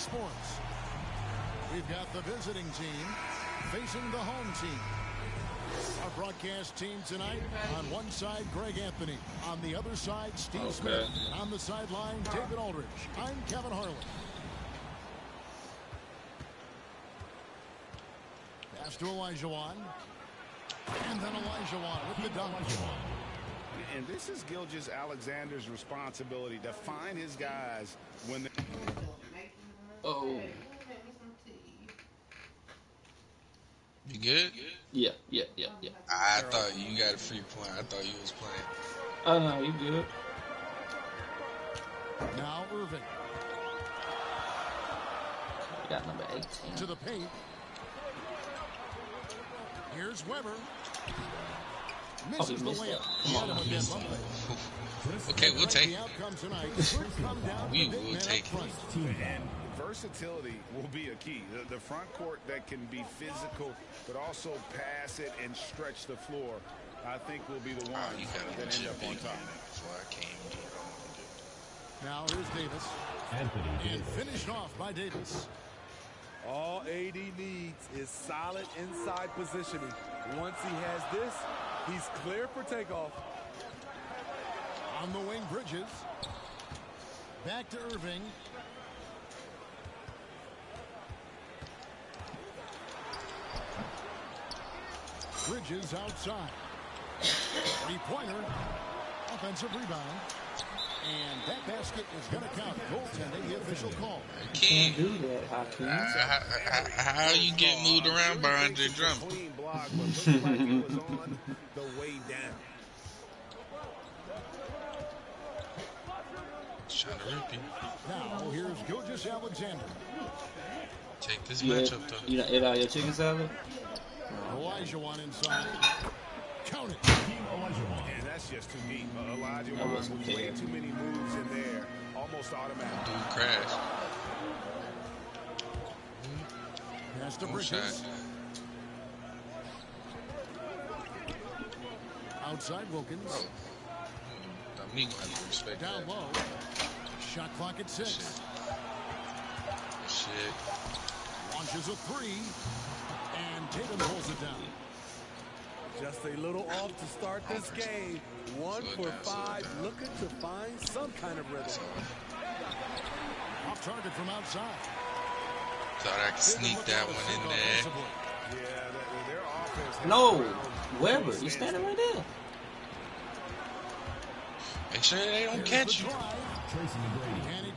Sports. We've got the visiting team facing the home team. Our broadcast team tonight, on one side, Greg Anthony. On the other side, Steve Smith. On the sideline, David Aldridge. I'm Kevin Harlan. Pass to Elijah and then Elijah with the dunk. And this is Gilgeous-Alexander's responsibility to find his guys when they... Oh. You good? Yeah. I thought you got a free point. I thought you was playing. Oh, no, you good. Now Irving. You got number 18. To the paint. Here's Weber. Misses the layup. Come on, miss. Okay, we'll take it. We will take it. And versatility will be a key. The front court that can be physical, but also pass it and stretch the floor, I think will be the one that end up on top. Before I came to now here's Davis. And finished off by Davis. All AD needs is solid inside positioning. Once he has this, he's clear for takeoff. On the wing, Bridges. Back to Irving. Bridges outside. Three-pointer. Offensive rebound. And that basket is going to count. Goaltending, the official call. Can't do that, Hakeem. How you get moved around by Andre Drummond? Clean block, but looked like it was on the way down. Trying to rip you. Now here's Gilgeous-Alexander. Take this matchup though. You ate all your chicken salad? Elijah inside. Count it. And that's just too deep. Elijah was way too many moves in there. Almost automatic. Dude crash. Pass to Bridges. Outside Wilkins. Me gonna have to respect down that. low. Shot clock at 6. Shit. Launches a 3. And Tatum pulls it down. Just a little off to start this game. 1 for 5, looking to find some kind of rhythm. Off target from outside. Thought I could sneak that one in there. Yeah, their offense. No, Weber, you standing right there. Make sure they don't catch you.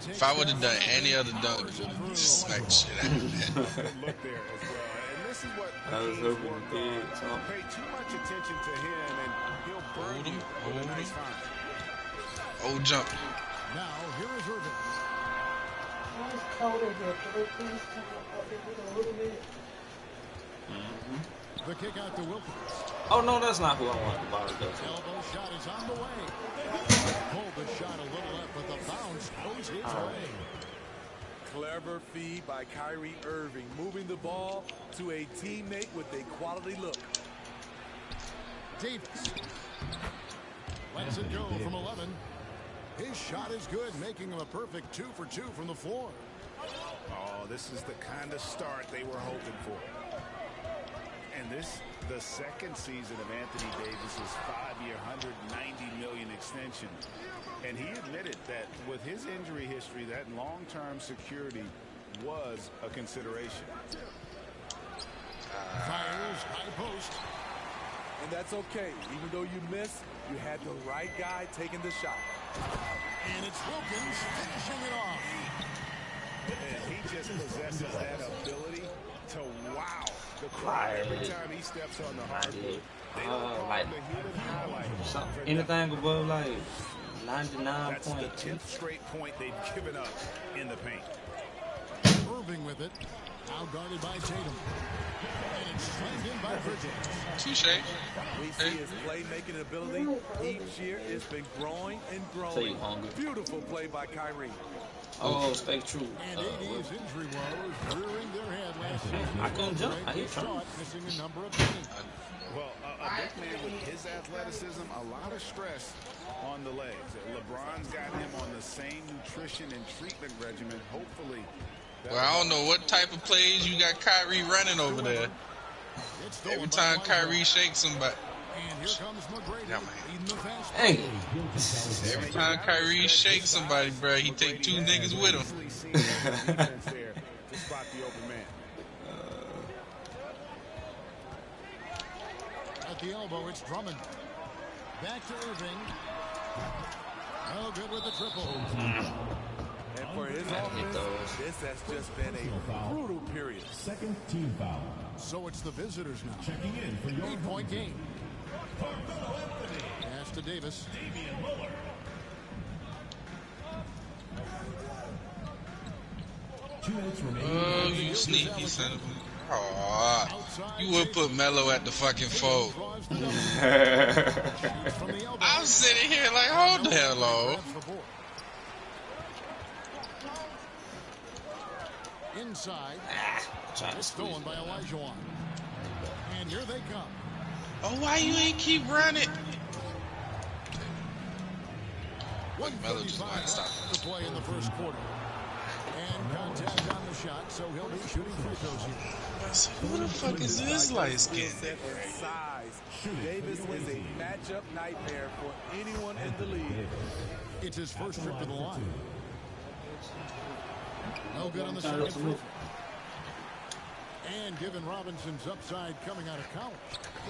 If I would have done any other dunk, it would have smacked shit out of that. Look there as well. And this is what I was hoping you did. Pay too much attention to him, and he'll burn you with a nice find. Old jump. Now, here is Irving. It's cold in here. Could they please come up here with a little bit? The kick out to Wilkins. Oh, no, that's not who I want to ball to go to. Elbow shot is on the way. Pulled the shot a little up, but the bounce goes his way. Clever feed by Kyrie Irving, moving the ball to a teammate with a quality look. Davis lets it go from 11. His shot is good, making him a perfect 2 for 2 from the floor. Oh, this is the kind of start they were hoping for. And this, the second season of Anthony Davis's 5-year, $190 million extension. And he admitted that with his injury history, that long-term security was a consideration. Fires high post. And that's okay. Even though you missed, you had the right guy taking the shot. And it's Wilkins finishing it off. And he just possesses that ability to wow the crowd every time he steps on the hardwood. Like anything above like 99 That's points. the 10th straight point they've given up in the paint. Irving with it. Out guarded by Tatum. And it's slammed in by Bridges. Touche. We see his playmaking ability each year. It's been growing and growing. So you hungry. Beautiful play by Kyrie. Oh, stay true. And AD's injury woes rearing their head last season. I couldn't jump. I hit shot, missing a number of games. Well, a big man with his athleticism, a lot of stress on the legs. LeBron's got him on the same nutrition and treatment regimen. Hopefully Well, I don't know what type of plays you got Kyrie running over there. Every time Kyrie shakes somebody. Yeah, Hey. Every time Kyrie shakes somebody, bro, he take two niggas with him. At the elbow, it's Drummond. Back to Irving. Oh, good with the triple. And for his offense, this has just been a brutal period. Second team foul. So it's the visitors now. Checking in for your 8-point game. Pass to Davis. Oh, you sneaky son of a... Aw, you would put Melo at the fucking fold. I'm sitting here like, hold the hell on. Inside. It's stolen by Olajuwon. And here they come. Oh, why you ain't keep running? Look, Melo just might stop to play in the first quarter. And contact on the shot, so he'll be shooting free throws here. Who the fuck is this light skin? Davis is a matchup nightmare for anyone in the league. It's his first trip to the line. No good on the second free. And given Robinson's upside coming out of college,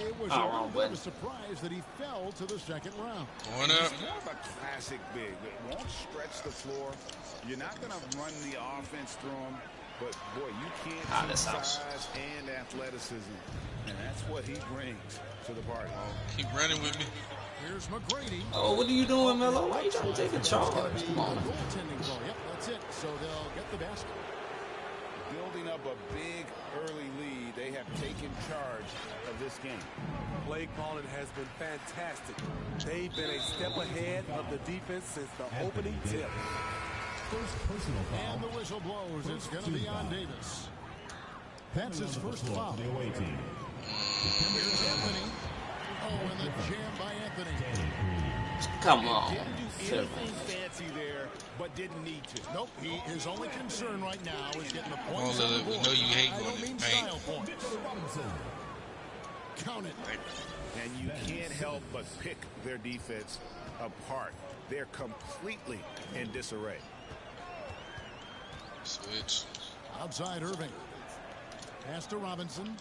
it was a little bit of a surprise that he fell to the second round. Going up. He's more of a classic big. It won't stretch the floor. You're not going to run the offense through him. But, boy, you can't teach size and athleticism. And that's what he brings to the party. Keep running with me. Here's McGrady. Oh, what are you doing, Melo? Why are you trying to take a charge? Come on. Goaltending goal. Yep, that's it. So they'll get the basket. Building up a big early lead, they have taken charge of this game. Play calling has been fantastic. They've been a step ahead of the defense since the opening tip. First personal foul. And the whistle blows. It's going to be on Davis. That's his first foul. The away team. Here's Anthony. Oh, and the jam by Anthony. Come on. Didn't do anything fancy there, but didn't need to. Nope, his only concern right now is getting the Oh, points on the we board. know you hate I going don't to mean paint. style points. Count it. And you can't help but pick their defense apart. They're completely in disarray. Switch. Outside Irving. Pass to Robinson.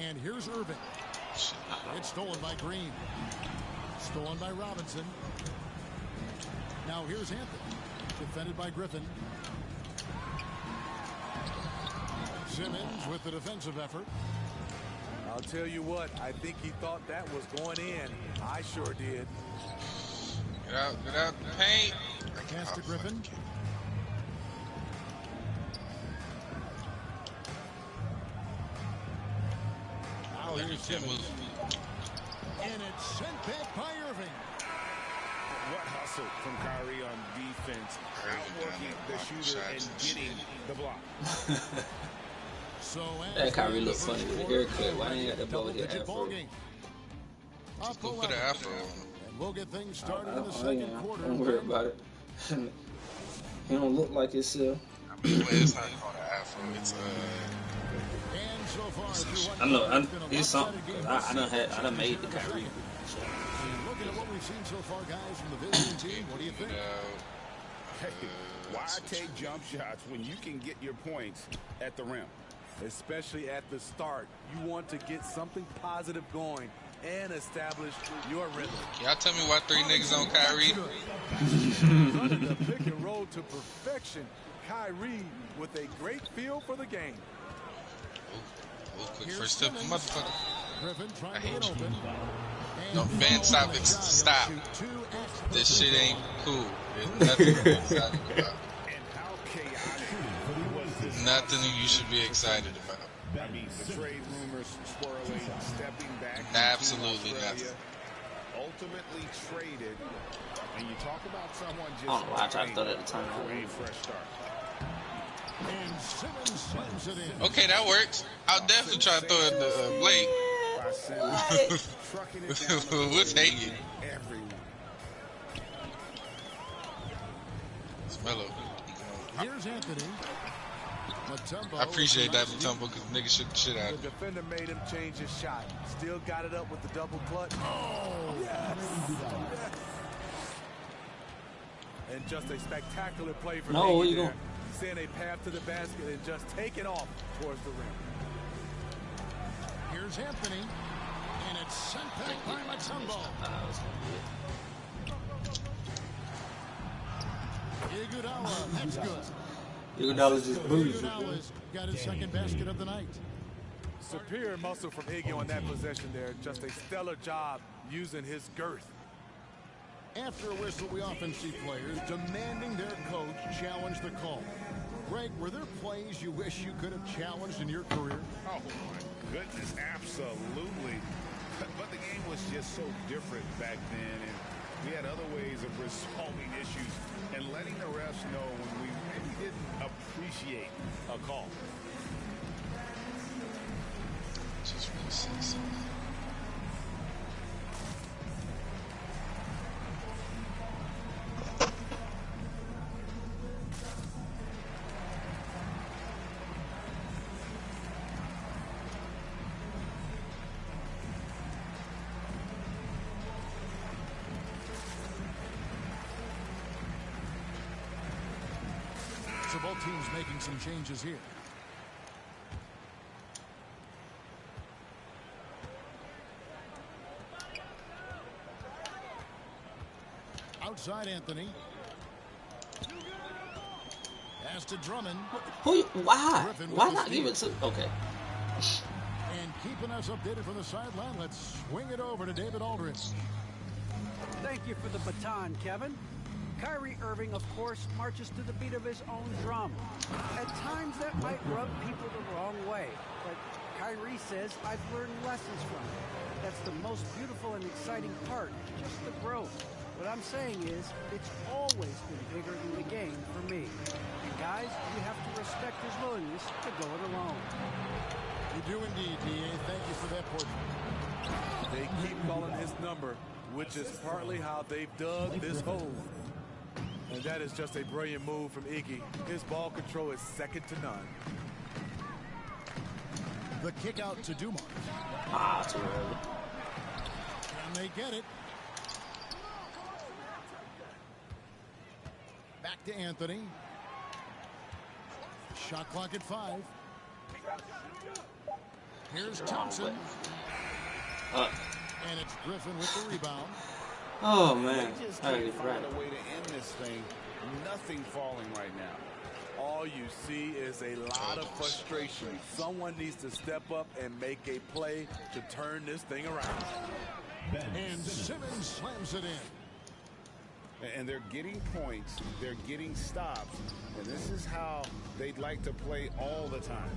And here's Irving. It's stolen by Green. Stolen by Robinson. Now here's Anthony. Defended by Griffin. Simmons with the defensive effort. I'll tell you what, I think he thought that was going in. I sure did. Get out the paint. Pass to Griffin. Now here's Simmons. And it's sent back by Irving. What hustle from Kyrie on defense, outworking the shooter and getting the block. So That Kyrie look funny with the haircut. Why ain't got that boy with the afro? Just go put an afro on. And we'll get things started in the second quarter. Don't worry about it. He don't look like himself. I mean, it's not called an afro. It's And so far, I know. It's something. I done made the Kyrie. Looking at what we've seen so far, guys, from the visiting team, what do you think? Hey, why take jump shots when you can get your points at the rim? Especially at the start. You want to get something positive going and establish your rhythm. Y'all tell me why 3 niggas on Kyrie? Running the pick and roll to perfection. Kyrie with a great feel for the game. Quick first step, motherfucker. Griffin trying I to hate get you. open. No, Ben, stop. This shit ain't cool. There's nothing to be excited about. And how chaotic was this? Nothing you should be excited about. I mean, the trade rumors swirling, stepping back. Absolutely Australia, nothing. ultimately traded. And you talk about someone just I don't know why I tried to throw that at the time. for a fresh start. And Simmons slams it in. Okay, that works. I'll definitely try to throw it to Blake. By Simmons, trucking it down the We'll take it. everyone. Melo. Here's Anthony. I appreciate that, Matumbo, because niggas shook the shit out The of me. defender made him change his shot. Still got it up with the double clutch. Oh, Yes. And just a spectacular play from No, where Iggy you there. going? Seeing a path to the basket and just take it off towards the rim. here's Anthony. And it's sent back by Matumbo. Iguodala, that's good. Iguodala's just booty. Iguodala's got his second basket of the night. Superior muscle from Iggy on that possession there. Just a stellar job using his girth. After a whistle, we often see players demanding their coach challenge the call. Greg, were there plays you wish you could have challenged in your career? Oh, my goodness, absolutely. But the game was just so different back then, and we had other ways of resolving issues and letting the refs know when we maybe didn't appreciate a call. Just want to say something. So both teams making some changes here. Outside Anthony. Pass to Drummond. Who? Why? Why not give it to? Okay. And keeping us updated from the sideline, let's swing it over to David Aldridge. Thank you for the baton, Kevin. Kyrie Irving, of course, marches to the beat of his own drum. At times that might rub people the wrong way, but Kyrie says, I've learned lessons from it. That's the most beautiful and exciting part, just the growth. What I'm saying is, it's always been bigger than the game for me. And guys, you have to respect his willingness to go it alone. You do indeed, D.A. Thank you for that portion. They keep calling his number, which is partly how they've dug this hole. And that is just a brilliant move from Iggy. His ball control is second to none. The kick out to Dumars. Ah, too early. Can they get it? Back to Anthony. Shot clock at 5. Here's Thompson. And it's Griffin with the rebound. Oh man. They just I can't gotta get find right. a way to end this thing. Nothing falling right now. All you see is a lot of frustration. Someone needs to step up and make a play to turn this thing around. And Simmons slams it in. And they're getting points, they're getting stops, and this is how they'd like to play all the time.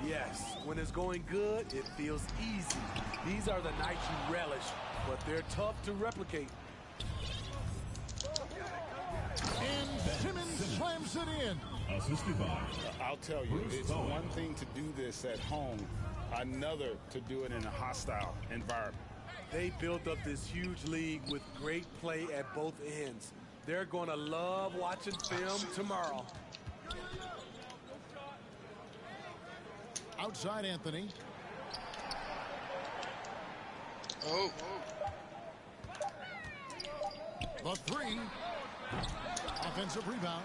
Yes, when it's going good, it feels easy. These are the nights you relish, but they're tough to replicate. And Simmons slams it in. Assisted by. I'll tell you, it's one thing to do this at home, another to do it in a hostile environment. They built up this huge league with great play at both ends. They're going to love watching film tomorrow. Outside Anthony. Oh. The 3. Offensive rebound.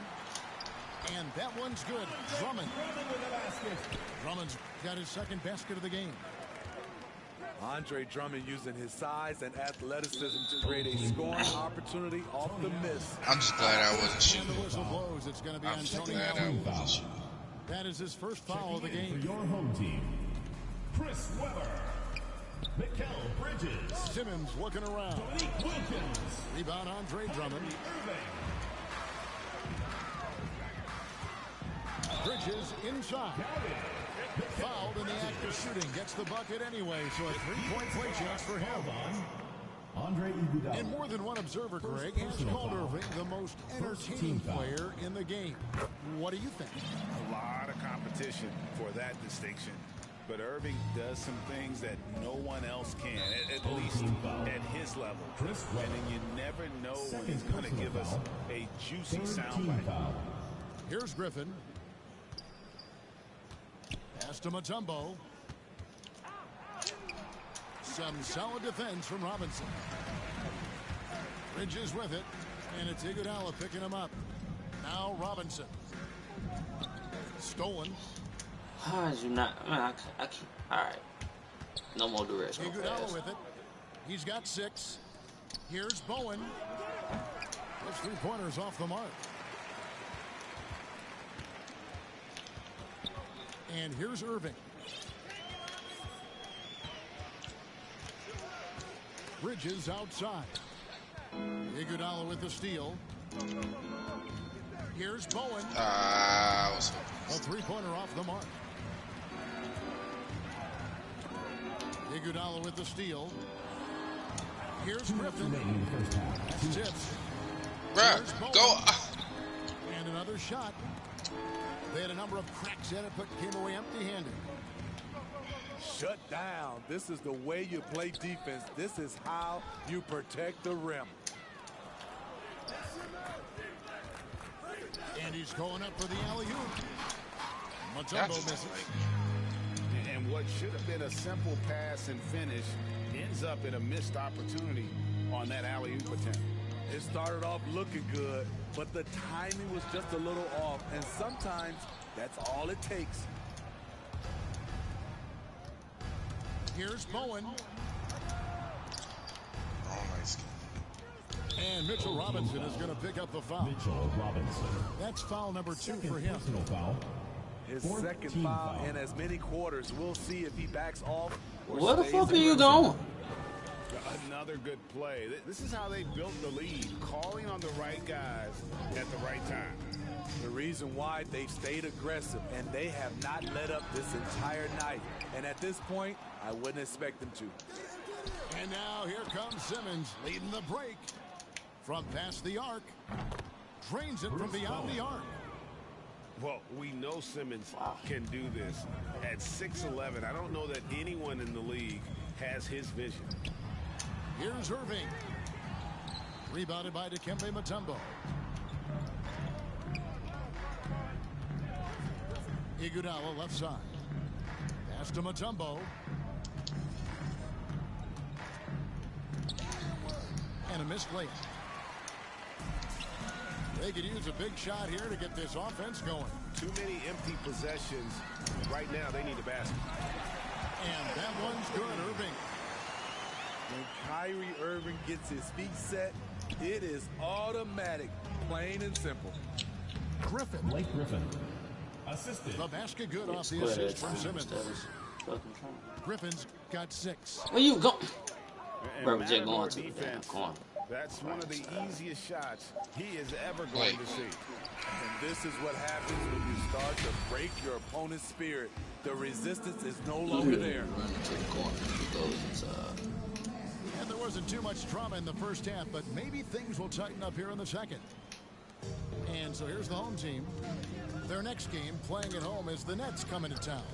And that one's good. Drummond. Drummond's got his second basket of the game. Andre Drummond using his size and athleticism to create a scoring opportunity off the miss. I'm just glad I wasn't And shooting. the whistle blows. It's going to be I'm on just Tony glad I Allen. wasn't shooting. That is his first foul of the For game. your home team, Chris Webber, Mikal Bridges, Simmons looking around. Malik Wilkins, Rebound Andre Drummond. Irving. Bridges inside. Fouled in the act of shooting. Gets the bucket anyway, so a 3-point play chance for him. Andre Iguodala. And more than one observer, Greg, has called Irving the most entertaining player in the game. What do you think? A lot of competition for that distinction. but Irving does some things that no one else can, at least at his level. And then you never know when he's going to give us a juicy soundbite. Here's Griffin. Pass to Mutombo. Some solid defense from Robinson. Bridges with it, and it's Iguodala picking him up. Now Robinson. Stolen. How did you not? I can't. All right. No more direction. Iguodala with it. He's got 6. Here's Bowen. His 3-pointers off the mark. And here's Irving. Bridges outside. Iguodala with the steal. Here's Bowen. A 3-pointer off the mark. Iguodala with the steal. Here's Griffin. That's tips. Bruh, go. And another shot. They had a number of cracks at it, but came away empty-handed. Shut down. This is the way you play defense. This is how you protect the rim. And he's going up for the alley-oop. Mutombo misses. And what should have been a simple pass and finish ends up in a missed opportunity on that alley-oop attempt. It started off looking good, but the timing was just a little off, and sometimes that's all it takes. Here's Bowen. Oh, nice. And Mitchell Robinson is going to pick up the foul. Mitchell Robinson. That's foul number 2 for him. Personal foul. His second foul in as many quarters. We'll see if he backs off. Where the fuck are you going? Another good play. This is how they built the lead, calling on the right guys at the right time. The reason why they've stayed aggressive, and they have not let up this entire night. And at this point, I wouldn't expect them to. And now here comes Simmons leading the break. From past the arc. Drains it from beyond the arc. Well, we know Simmons can do this. At 6'11", I don't know that anyone in the league has his vision. Here's Irving. Rebounded by Dikembe Mutombo. Iguodala left side. Pass to Mutombo. And a missed layup. They could use a big shot here to get this offense going. Too many empty possessions. Right now, they need a basket. And that one's good, Irving. When Kyrie Irving gets his feet set, it is automatic, plain and simple. Griffin. Blake Griffin. Assisted. The basket good off the assist from Simmons. Griffin's got 6. Where you go? Where was it going to? Defense, that's one of the easiest shots he is ever going to see. And this is what happens when you start to break your opponent's spirit. The resistance is no longer there. Run to the corner. He goes inside. And there wasn't too much drama in the first half, but maybe things will tighten up here in the second. And so here's the home team. Their next game, playing at home, is the Nets coming to town.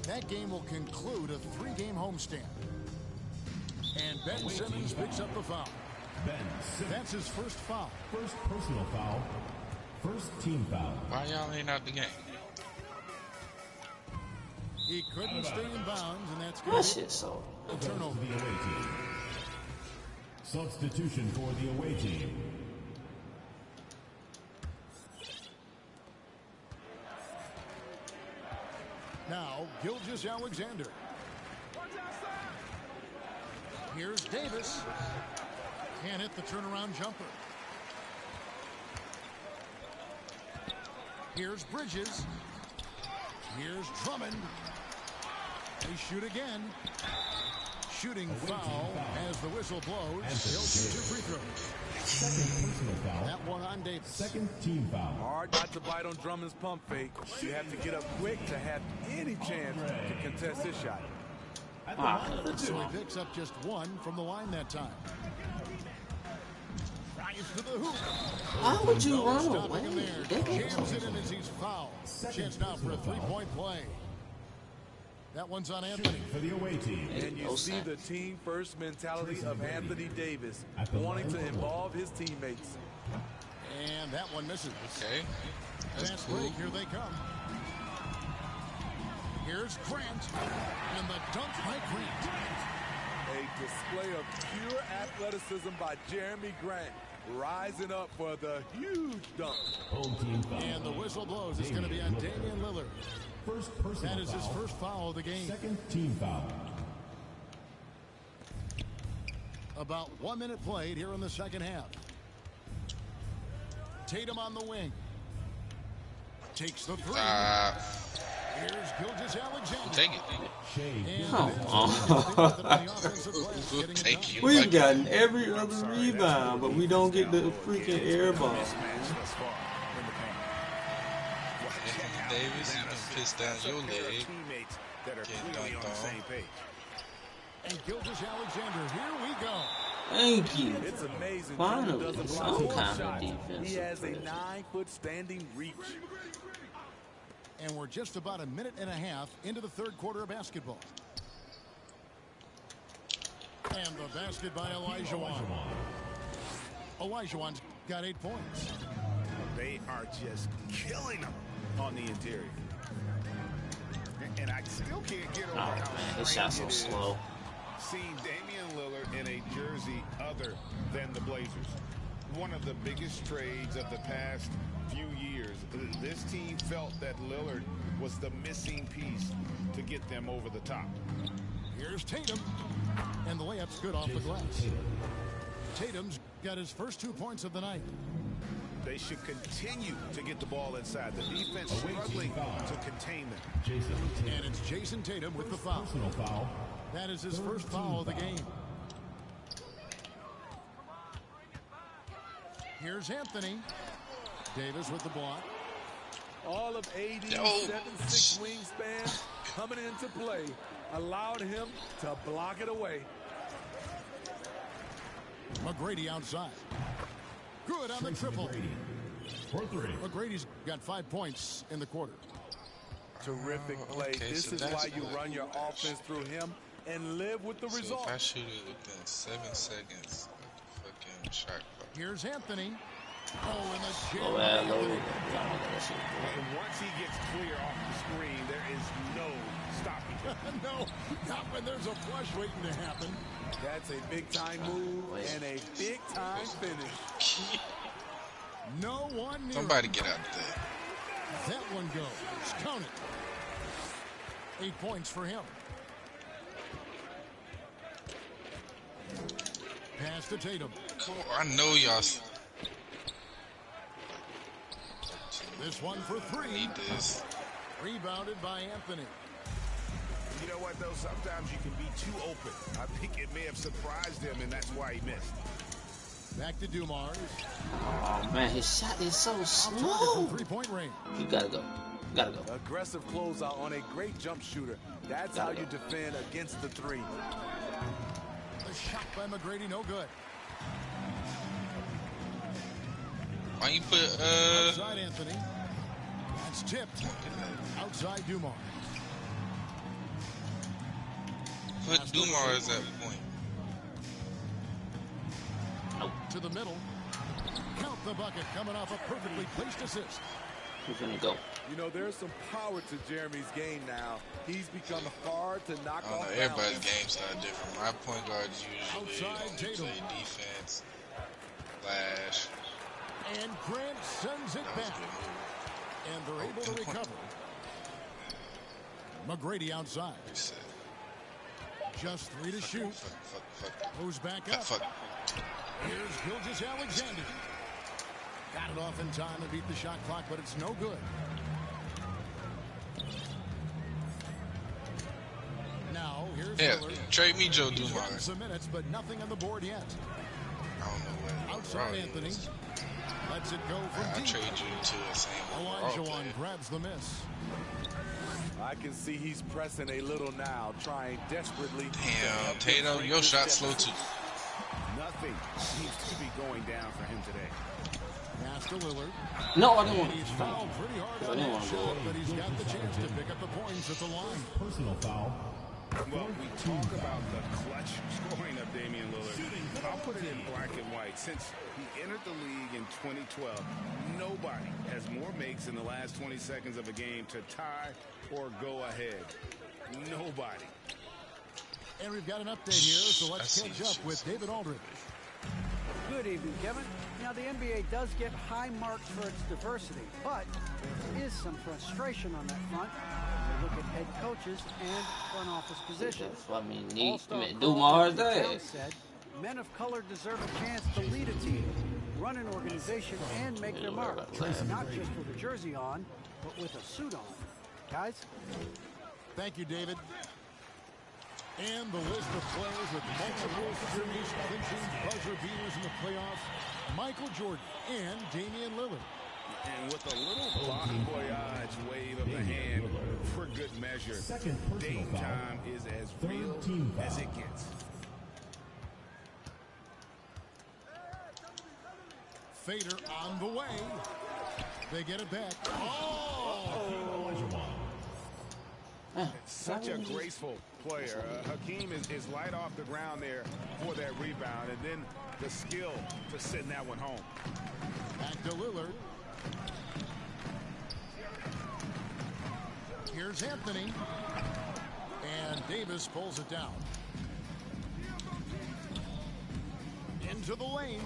That game will conclude a 3-game homestand. And Ben Simmons picks up the foul. Ben Simmons. That's his first foul. First personal foul. First team foul. Why y'all ain't out the game? He couldn't stay in bounds, and that's going to be so. a turnover. The away team. Substitution for the away team. Now, Gilgeous-Alexander. Here's Davis. Can't hit the turnaround jumper. Here's Bridges. Here's Drummond. They shoot again. Shooting foul as the whistle blows. He'll shoot 2 free throws. Second personal foul. That one on Davis. Second team foul. Hard not to bite on Drummond's pump fake. You have to get up quick to have any chance to contest this shot. So he picks up just 1 from the line that time. Drives to the hoop. How would you run Stopping him away? there. Jams it in as he's fouled. Chance now for a 3-point play. That one's on Anthony. For the away team. And you see the team-first mentality of Anthony Davis, wanting to involve his teammates. And that one misses. Okay. That's Fast cool. break, here they come. Here's Grant, and the dunk by Grant. A display of pure athleticism by Jeremy Grant, rising up for the huge dunk. Home team foul. And the whistle blows. It's going to be on Damian Lillard. First personal That is his foul. first foul of the game. Second team foul. About 1 minute played here in the second half. Tatum on the wing. Takes the three. Here's Gilgeous-Alexander. Take it. And Come on. Take you. We've Like gotten every other rebound, but we don't get the freaking air ball. Anthony Davis, you done pissed down your leg. That are clearly on the same page. And Gilgeous-Alexander, here we go. Thank you. It's amazing. Finally, Jordan doesn't some block kind of shots. defensive He has a pressure. 9-foot standing reach. And we're just about a minute and a half into the third quarter of basketball. And the basket by Olajuwon. Olajuwon's got 8 points. They are just killing them on the interior. And I still can't get over Oh how man, this shot's so strange it is slow. seeing Damian Lillard in a jersey other than the Blazers. One of the biggest trades of the past few years. This team felt that Lillard was the missing piece to get them over the top. Here's Tatum. And the layup's good off the glass. Tatum's got his first 2 points of the night. They should continue to get the ball inside. The defense struggling to contain them. And it's Jason Tatum with the foul. Personal foul. That is his first foul of the game. Here's Anthony. Davis with the block. All of AD's Yo. 7'6" wingspan coming into play allowed him to block it away. McGrady outside. Good on the triple. For 3. McGrady's got 5 points in the quarter. Terrific play. Okay, This so is that's why you good. run your offense through him and live with the So result. if I shoot it within 7 seconds of the fucking shot clock. Here's Anthony. Oh, and the Oh, man, low. And once he gets clear off the screen, there is no stopping him. No, not when there's a flush waiting to happen. That's a big-time move and a big-time finish. No one near. Somebody get out there. That one goes. Count it. 8 points for him. Pass to Tatum. Come on, I know y'all This one for 3. need this. Rebounded by Anthony. You know what, though? Sometimes you can be too open. I think it may have surprised him, and that's why he missed. Back to Dumars. Oh man, his shot is so Outside slow. from 3-point range. You gotta go. Gotta go. Aggressive closeout on a great jump shooter. That's how you defend against the 3. The shot by McGrady, no good. Why you put Outside Anthony. That's tipped. Outside Dumars. Dumars at point? To the middle. Count the bucket coming off a perfectly placed assist. Who's gonna go? You know, there's some power to Jeremy's game now. He's become hard to knock I don't off know, everybody's balance. game style different. My point guard is usually Outside only Tatum. play defense, flash. And Grant sends it That was a back. good move. And they're able to recover. McGrady outside. Reset. Just 3 to shoot. Fuck. Moves back up. Fuck. Here's Gilgeous-Alexander. Got it off in time and beat the shot clock, but it's no good. Now, here's Yeah, Lillard. trade me Joe He's getting Dumars. some minutes, but nothing on the board yet. I don't know where Outside Raleigh Anthony. is. Lets it go from I'll deep. trade you to a same overall player. Olajuwon grabs the miss. I can see he's pressing a little now, trying desperately. to Damn, help him Tatum, shrink your his shot's slow deficit. too. Nothing seems to be going down for him today. Now Pass to Lillard. No, I didn't want He's to. fouled pretty hard I on didn't that want to go. shot, but he's got the chance to pick up the points at the line. Personal foul. Well, we talk about the clutch scoring of Damian Lillard. I'll put it in black and white. Since he entered the league in 2012, nobody has more makes in the last 20 seconds of a game to tie or go ahead. Nobody. And we've got an update here, so let's catch up with David Aldridge. Good evening, Kevin. Now, the NBA does get high marks for its diversity, but there is some frustration on that front. When you look at head coaches and front office positions. I mean, need All-star do my hard Carl day. Towns said, men of color deserve a chance to lead a team, run an organization, and make their mark. Not just with a jersey on, but with a suit on. Guys? Thank you, David. And the list of players with multiple series clinching buzzer beaters in the playoffs, Michael Jordan and Damian Lillard. And with a little bon voyage wave of the hand for good measure, Dame time is as real as it gets. Fader on the way. They get it back. Such a graceful player. Hakeem is light off the ground there for that rebound, and then the skill to send that one home. Back to Lillard. Here's Anthony. And Davis pulls it down. Into the lane.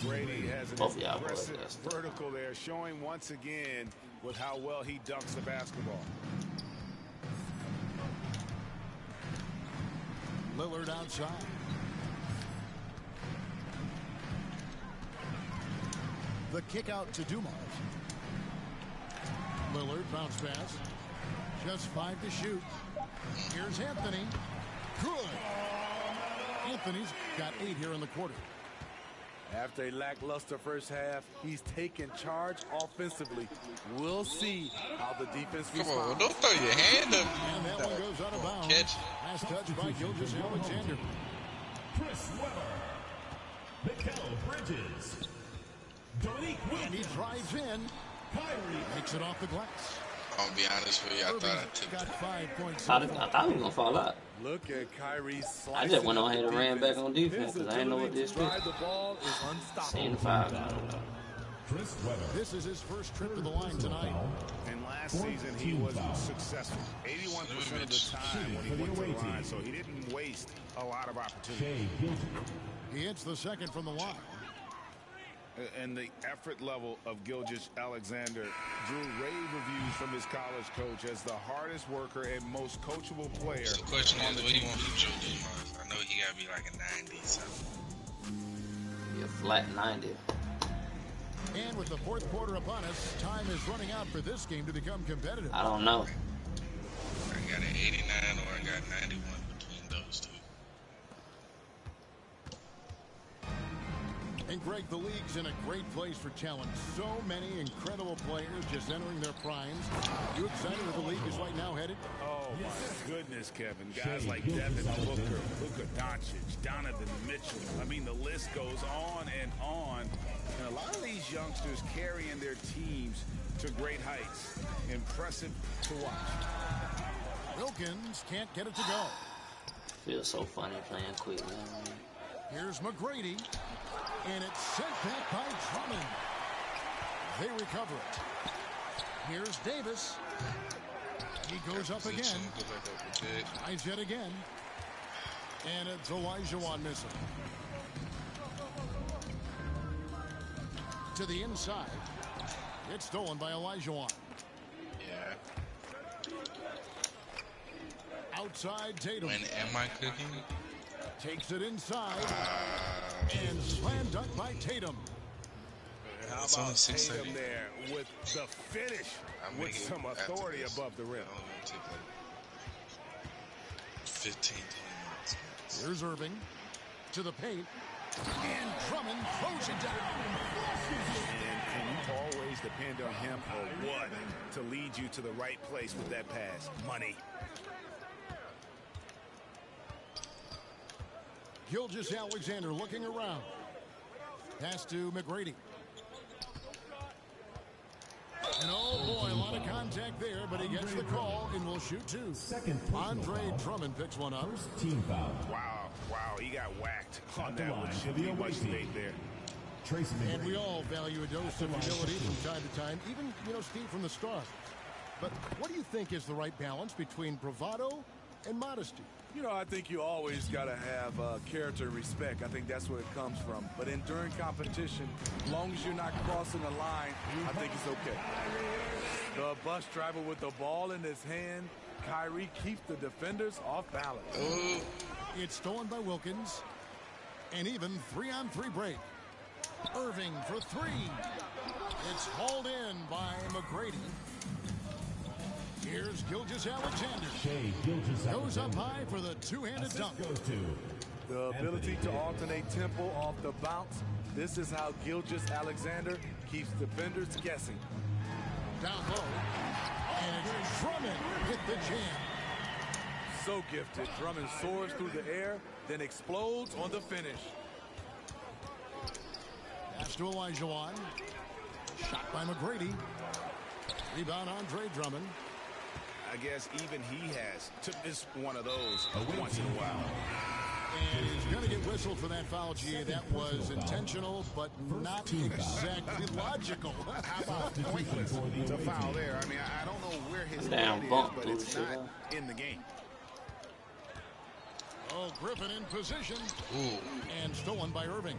Brady has an impressive vertical there, showing once again with how well he dunks the basketball. Lillard outside. The kick out to Dumars. Lillard bounce pass. Just 5 to shoot. Here's Anthony. Good. Anthony's got 8 here in the quarter. After a lackluster first half, he's taken charge offensively. We'll see how the defense responds. Come on, don't throw your hand up. And that one goes out of bounds. Catch. Last touch by Gilgeous-Alexander. Chris Webber. Mikal Bridges. And he drives in. Makes it off the glass. I'll be honest with you, I thought I took got 5 points. I thought he was gonna fall out. Look at Kyrie. I just went on ahead and ran back on defense because I didn't know what this was. The ball is unstoppable. Seeing the foul. Chris Webber. This is his first trip to the line tonight. And last season he was successful. 81% of the time when he went to the line, so he didn't waste a lot of opportunity. He hits the second from the line. And the effort level of Gilgeous-Alexander drew rave reviews from his college coach as the hardest worker and most coachable player. The question is, what do you want from Joe Dumars? I know he got to be like a 90 something. Be a flat 90. And with the fourth quarter upon us, time is running out for this game to become competitive. I don't know. I got an 89 or I got 91 between those two. And Greg, the league's in a great place for talent. So many incredible players just entering their primes. You excited where the league is right now headed? Oh, my goodness, Kevin. Guys like Devin Booker, Luka Doncic, Donovan Mitchell. I mean, the list goes on and on. And a lot of these youngsters carrying their teams to great heights. Impressive to watch. Wilkins can't get it to go. Feels so funny playing quickly. Here's McGrady. And it's sent back by Drummond. They recover it. Here's Davis. He goes up again. Tries yet again. And it's Olajuwon missing. To the inside. It's stolen by Olajuwon. Yeah. Outside Tatum. When am I cooking? Takes it inside. And slam dunk by Tatum. How It's only about 6:30. Tatum there with the finish with some authority above the rim. 15, 20 minutes. Here's Irving to the paint. And Drummond throws it down. And can you always depend on him or what to lead you to the right place with that pass? Money. Gilgeous-Alexander looking around. Pass to McGrady. of contact there, but he gets the call and will shoot two. Second Andre Drummond picks one up. First team foul. Wow, he got whacked on the that line one. for Should the be away much team. state there. And we all value a dose of humility from time to time, even, Steve, from the start. But what do you think is the right balance between bravado and modesty? I think you always got to have character and respect. I think that's where it comes from. But during competition, as long as you're not crossing the line, I think it's okay. The bus driver with the ball in his hand, Kyrie keeps the defenders off balance. It's stolen by Wilkins. And even 3-on-3 break. Irving for three. It's hauled in by McGrady. Here's Gilgeous-Alexander. Goes up high for the two-handed dunk. The ability to alternate tempo off the bounce. This is how Gilgeous-Alexander keeps defenders guessing. Down low. And it's Drummond with the jam. So gifted. Drummond soars through the air, then explodes on the finish. Pass to Olajuwon. Shot by McGrady. Rebound Andre Drummond. I guess even he has to miss one of those once in a while. And he's going to get whistled for that foul, GA. That was intentional, but not exactly logical. How about pointless to foul there? I mean, I don't know where his Damn head is, bump, but dude, it's not in the game. Oh, Griffin in position. And stolen by Irving.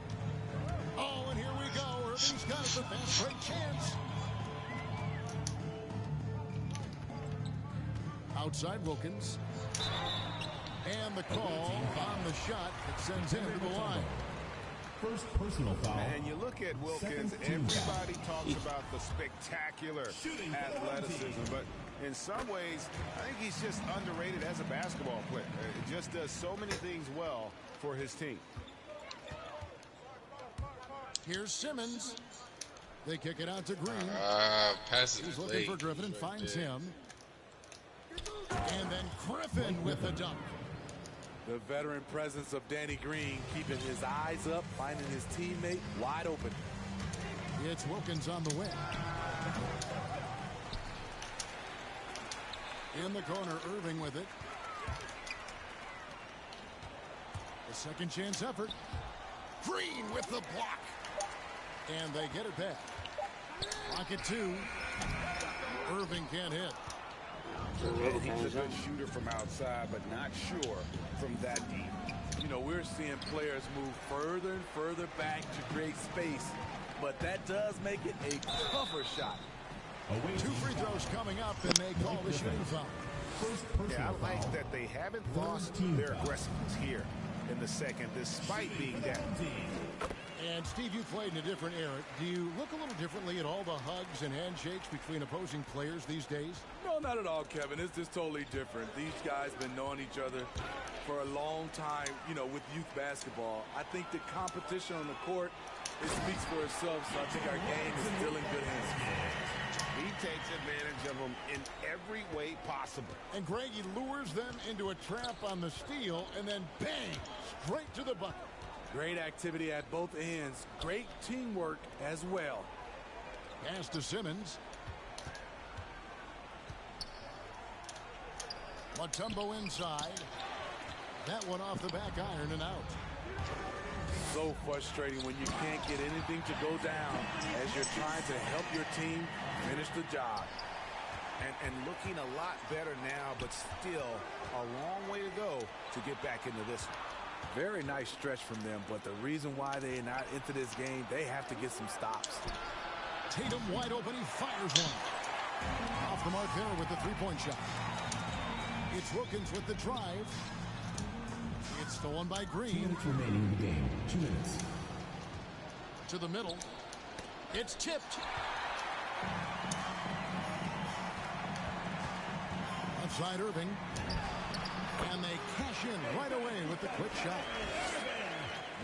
Oh, and here we go. Irving's got it, but fast break chance. Outside Wilkins. And the call on the shot that sends him to the line. First personal foul. And you look at Wilkins, everybody talks about the spectacular athleticism, but in some ways, I think he's just underrated as a basketball player. He just does so many things well for his team. Here's Simmons. They kick it out to Green. He's looking late. for Griffin and finds him. And then Griffin with the dunk. The veteran presence of Danny Green keeping his eyes up, finding his teammate wide open. It's Wilkins on the wing. In the corner, Irving with it. The second chance effort. Green with the block. And they get it back. Pocket two. Irving can't hit. He's a good shooter from outside, but not sure from that deep. We're seeing players move further and further back to create space, but that does make it a tougher shot. Two free throws coming up, and they call the shooting foul. Yeah, I like that they haven't lost their aggressiveness here in the second, despite being down. And, Steve, you played in a different era. Do you look a little differently at all the hugs and handshakes between opposing players these days? No, not at all, Kevin. It's just totally different. These guys been knowing each other for a long time, with youth basketball. I think the competition on the court, it speaks for itself, so I think our game is still in good hands. He takes advantage of them in every way possible. And, Greg, he lures them into a trap on the steal, and then bang, straight to the bucket. Great activity at both ends. Great teamwork as well. Pass to Simmons. Mutombo inside. That one off the back iron and out. So frustrating when you can't get anything to go down as you're trying to help your team finish the job. And looking a lot better now, but still a long way to go to get back into this one. Very nice stretch from them, but the reason why they're not into this game, they have to get some stops. Tatum wide open, he fires one. Off the mark there with the three-point shot. It's Wilkins with the drive. It's stolen by Green. 2 minutes remaining in the game. 2 minutes. To the middle. It's tipped. Outside Irving. And they cash in right away with the quick shot.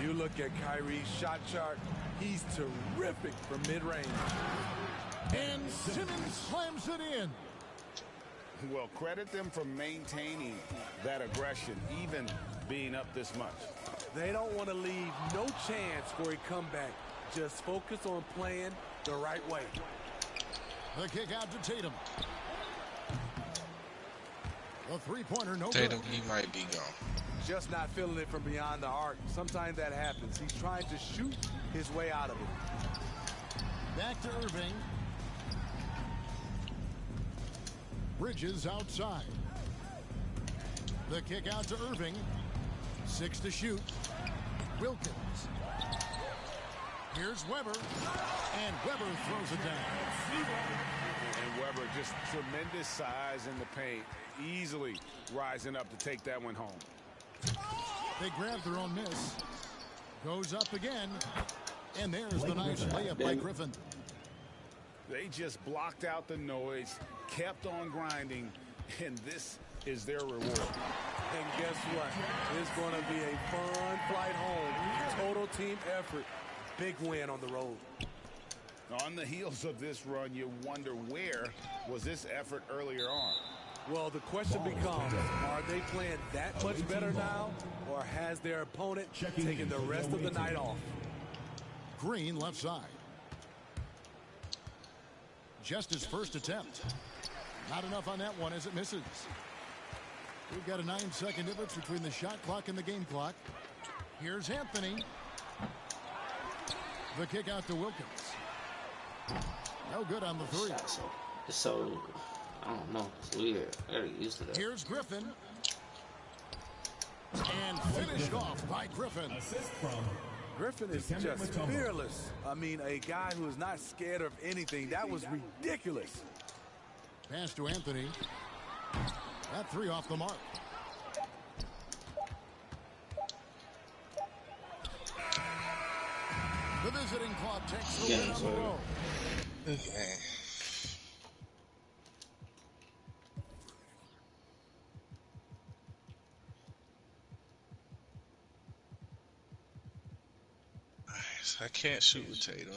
You look at Kyrie's shot chart. He's terrific from mid-range. And Simmons slams it in. Well, credit them for maintaining that aggression, even being up this much. They don't want to leave no chance for a comeback. Just focus on playing the right way. The kick out to Tatum. The three-pointer, no Tatum, good. he might be gone. Just not feeling it from beyond the arc. Sometimes that happens. He's trying to shoot his way out of it. Back to Irving. Bridges outside. The kick out to Irving. 6 to shoot. Wilkins. Here's Weber. And Weber throws it down. And Weber, just tremendous size in the paint. Easily rising up to take that one home. They grab their own miss. Goes up again. And there's the nice layup by Griffin. They just blocked out the noise, kept on grinding, and this is their reward. And guess what? It's going to be a fun flight home. Total team effort. Big win on the road. On the heels of this run, you wonder where was this effort earlier on? Well, the question becomes, are they playing that much better now, or has their opponent taken the rest of the night off? Green left side. Just his first attempt. Not enough on that one as it misses. We've got a 9-second difference between the shot clock and the game clock. Here's Anthony. The kick out to Wilkins. No good on the three. So I don't know. It's weird. I gotta get used to that. Here's Griffin. And finished off by Griffin. Assist from Griffin is just fearless. I mean, a guy who is not scared of anything. That was ridiculous. Pass to Anthony. That three off the mark. The visiting club takes the win on the road. Okay. I can't shoot with Tatum.